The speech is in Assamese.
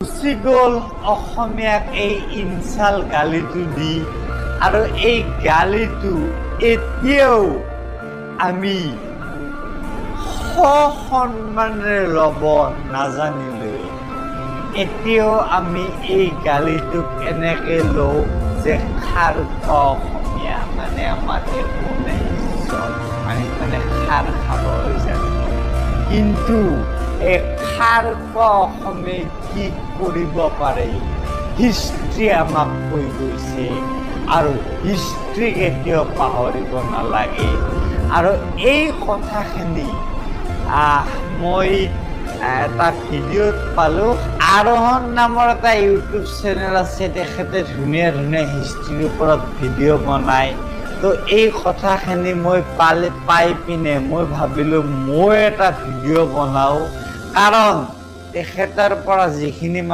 গুচি গ'ল অসমীয়াক এই ইনচাল গালিটো দি আৰু এই গালিটো এতিয়াও আমি সন্মানেৰে ল'ব নাজানিলেও এতিয়াও আমি এই গালিটোক এনেকে লওঁ যে খাৰ খোৱা অসমীয়া মানে আমাৰ একো নাই মানে খাৰ খাব জানো কিন্তু এই খাৰ খোৱা অসমীয়াই কি কৰিব পাৰে হিষ্ট্ৰী আমাক কৈ গৈছে আৰু হিষ্ট্ৰী কেতিয়াও পাহৰিব নালাগে আৰু এই কথাখিনি মই এটা ভিডিঅ'ত পালোঁ আৰোহণ নামৰ এটা ইউটিউব চেনেল আছে তেখেতে ধুনীয়া ধুনীয়া হিষ্ট্ৰীৰ ওপৰত ভিডিঅ' বনায় তো এই কথাখিনি মই পাই পিনে মই ভাবিলোঁ মই এটা ভিডিঅ' বনাওঁ কাৰণ তেখেতৰ পৰা যিখিনি